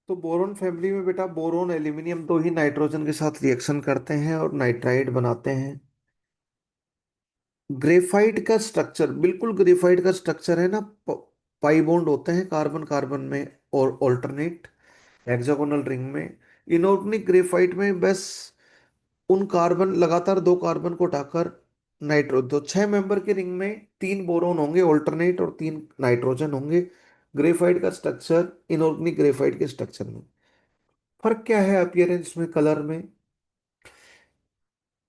तो boron family में बेटा बोरोन एल्यूमिनियम दो ही नाइट्रोजन के साथ रिएक्शन करते हैं और नाइट्राइड बनाते हैं। ग्रेफाइट का स्ट्रक्चर बिल्कुल ग्रेफाइट का स्ट्रक्चर है ना, पाई बॉन्ड होते हैं कार्बन कार्बन में और ऑल्टरनेट हेक्सागोनल रिंग में। इनऑर्गेनिक ग्रेफाइट में बस उन कार्बन लगातार दो कार्बन को उठाकर नाइट्रो तो छह मेंबर के रिंग में तीन बोरोन होंगे ऑल्टरनेट और तीन नाइट्रोजन होंगे। ग्रेफाइट का स्ट्रक्चर इनऑर्गेनिक ग्रेफाइट के स्ट्रक्चर में फर्क क्या है अपियरेंस में, कलर में?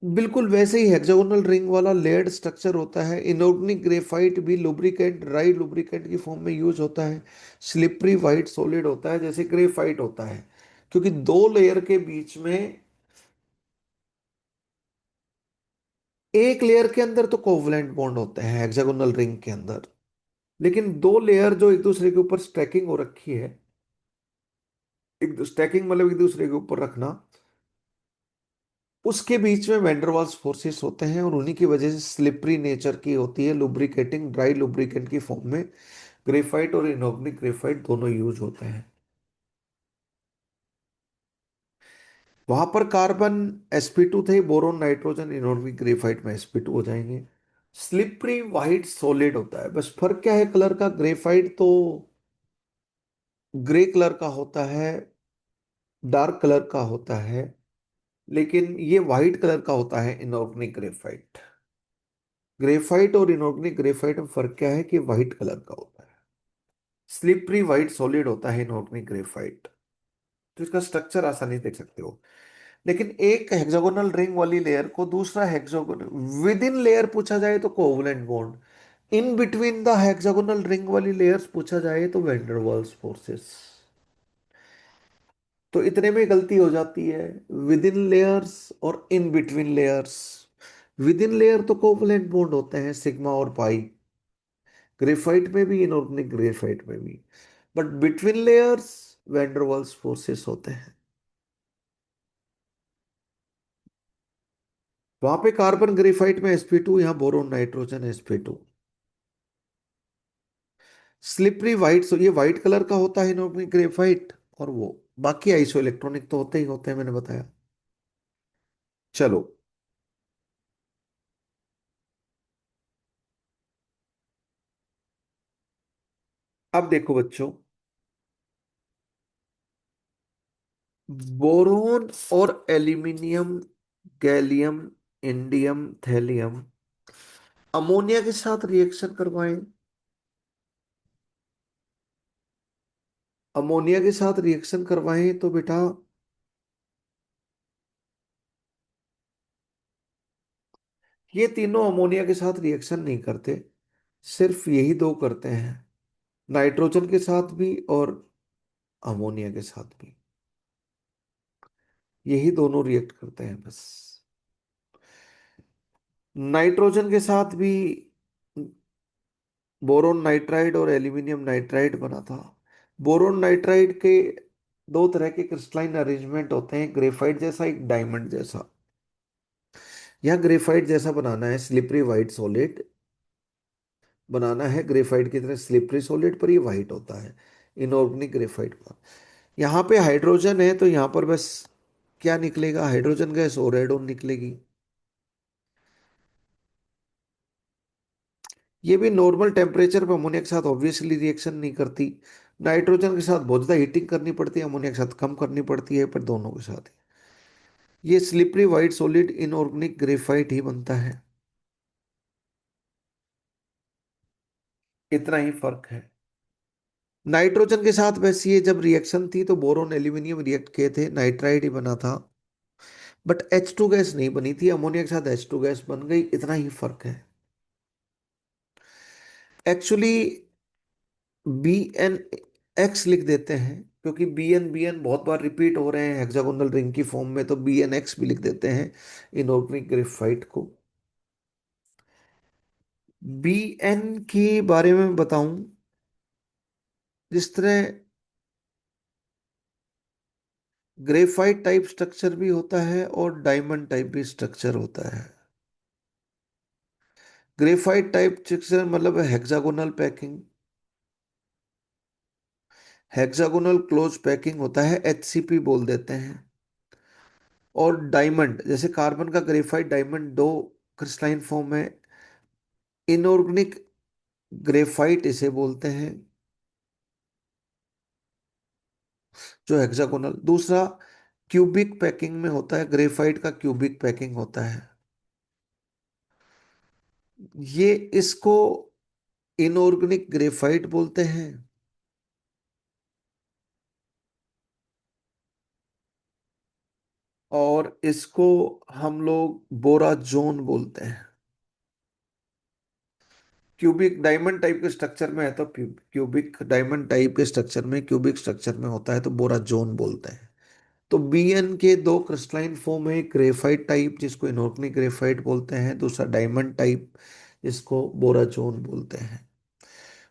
बिल्कुल वैसे ही हेक्सागोनल रिंग वाला लेयर्ड स्ट्रक्चर होता है। इनऑर्गेनिक ग्रेफाइट भी लुब्रिकेंट ड्राई लुब्रिकेंट की फॉर्म में यूज होता है। स्लिपरी वाइट सॉलिड होता है जैसे ग्रेफाइट होता है, क्योंकि दो लेयर के बीच में एक लेयर के अंदर तो कोवलेंट बॉन्ड होते हैं हेक्सागोनल रिंग के अंदर, लेकिन दो लेयर जो एक दूसरे के ऊपर स्टैकिंग हो रखी है, एक स्टैकिंग मतलब एक दूसरे के ऊपर रखना, उसके बीच में वैंडरवाल्स फोर्सेस होते हैं और उन्हीं की वजह से स्लिपरी नेचर की होती है, लुब्रिकेटिंग ड्राई लुब्रिकेंट की फॉर्म में ग्रेफाइट और इनऑर्गेनिक ग्रेफाइट दोनों यूज होते हैं। वहां पर कार्बन sp2 थे, बोरोन नाइट्रोजन इनऑर्गेनिक ग्रेफाइट में sp2 हो जाएंगे। स्लिपरी वाइट सॉलिड होता है, बस फर्क क्या है कलर का? ग्रेफाइट तो ग्रे कलर का होता है, डार्क कलर का होता है, लेकिन ये वाइट कलर का होता है इनऑर्गेनिक ग्रेफाइट। ग्रेफाइट और इनऑर्गेनिक ग्रेफाइट में फर्क क्या है कि वाइट कलर का होता है। स्लिपरी वाइट सॉलिड होता है इनऑर्गेनिक ग्रेफाइट। तो इसका स्ट्रक्चर आसानी से देख सकते हो। लेकिन एक हेक्सागोनल रिंग वाली लेयर को दूसरा हेक्सागोनल विद इन लेयर पूछा जाए तो covalent bond, in between the hexagonal ring वाली लेयर्स पूछा जाए तो वैंडरवाल्स फोर्सेस। तो इतने में गलती हो जाती है, विद इन लेयर्स और in between layers. With in layer तो कोवलेंट बॉन्ड होते हैं सिग्मा और पाई, ग्रेफाइट में भी इनऑर्गेनिक ग्रेफाइट में भी, but between layers der Waals forces होते हैं। वहां पे कार्बन ग्रेफाइट में sp2, यहाँ boron nitrogen sp2। Slippery white, ये वाइट कलर का होता है इनऑर्गेनिक ग्रेफाइट, और वो बाकी आइसो इलेक्ट्रॉनिक तो होते ही होते हैं, मैंने बताया। चलो, अब देखो बच्चों, बोरोन और aluminium, gallium, indium, thallium ammonia के साथ रिएक्शन करवाएं। अमोनिया के साथ रिएक्शन करवाएं तो बेटा ये तीनों अमोनिया के साथ रिएक्शन नहीं करते, सिर्फ यही दो करते हैं, नाइट्रोजन के साथ भी और अमोनिया के साथ भी। यही दोनों रिएक्ट करते हैं बस। नाइट्रोजन के साथ भी बोरोन नाइट्राइड और एल्यूमिनियम नाइट्राइड बना था। बोरोन नाइट्राइड के दो तरह के क्रिस्टलाइन अरेंजमेंट होते हैं, ग्रेफाइट जैसा एक डायमंड जैसा। यह ग्रेफाइट जैसा बनाना है, स्लिपरी वाइट सॉलिड बनाना है ग्रेफाइट की तरह स्लिपरी सॉलिड, पर ये वाइट होता है इनऑर्गेनिक ग्रेफाइट का। यहाँ पे हाइड्रोजन है तो यहाँ पर बस क्या निकलेगा? हाइड्रोजन गैस और रेडॉन निकलेगी। ये भी नॉर्मल टेम्परेचर पर अमोनिया के साथ ऑब्वियसली रिएक्शन नहीं करती। नाइट्रोजन के साथ बहुत ज़्यादा हीटिंग करनी पड़ती है, अमोनिया के साथ कम करनी पड़ती है, पर दोनों के साथ ही ये slippery white solid inorganic graphite ही बनता है। इतना ही फर्क है। नाइट्रोजन के साथ वैसे ये जब रिएक्शन थी तो बोरोन एल्यूमिनियम रिएक्ट किए थे, नाइट्राइड ही बना था, बट H2 गैस नहीं बनी थी, अमोनिया के साथ H2 गैस बन गई, इतना ही फर्क है। एक्चुअली BnX लिख देते हैं, क्योंकि बी एन बहुत बार रिपीट हो रहे हैं हेक्सागोनल रिंग की फॉर्म में, तो BnX भी लिख देते हैं इनऑर्गेनिक ग्रेफाइट को। Bn के बारे में बताऊं, जिस तरह ग्रेफाइट टाइप स्ट्रक्चर भी होता है और डायमंड टाइप भी स्ट्रक्चर होता है। ग्रेफाइट टाइप स्ट्रक्चर मतलब hexagonal packing, hexagonal close packing होता है, HCP बोल देते हैं। और डायमंड, जैसे कार्बन का ग्रेफाइट डायमंड दो क्रिस्टलाइन फॉर्म में, इनऑर्गेनिक ग्रेफाइट इसे बोलते हैं, जो हेक्सागोनल। दूसरा क्यूबिक पैकिंग में होता है, ग्रेफाइट का क्यूबिक पैकिंग होता है, ये इसको इनऑर्गेनिक ग्रेफाइट बोलते हैं। और इसको हम लोग बोराजोन बोलते हैं। क्यूबिक डायमंड टाइप के स्ट्रक्चर में है तो क्यूबिक डायमंड टाइप के स्ट्रक्चर में, क्यूबिक स्ट्रक्चर में होता है तो बोराजोन बोलते हैं। तो बीएन के दो क्रिस्टलाइन फॉर्म है, ग्रेफाइट टाइप जिसको इनऑर्गेनिक ग्रेफाइट बोलते हैं, दूसरा डायमंड टाइप जिसको बोराजोन बोलते हैं।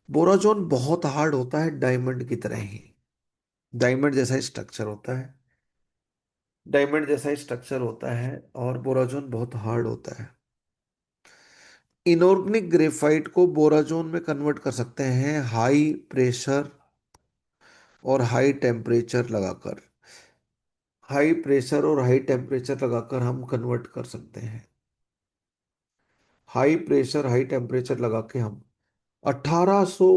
बोराजोन बहुत हार्ड होता है, डायमंड की तरह ही, डायमंड जैसा ही स्ट्रक्चर होता है, डायमंड जैसा ही स्ट्रक्चर होता है, और बोराजोन बहुत हार्ड होता है। इनऑर्गेनिक ग्रेफाइट को बोराजोन में कन्वर्ट कर सकते हैं हाई प्रेशर और हाई टेम्परेचर लगाकर। हाई प्रेशर और हाई टेम्परेचर लगाकर हम कन्वर्ट कर सकते हैं। हाई प्रेशर हाई टेम्परेचर लगा के हम 1800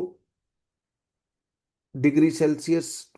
डिग्री सेल्सियस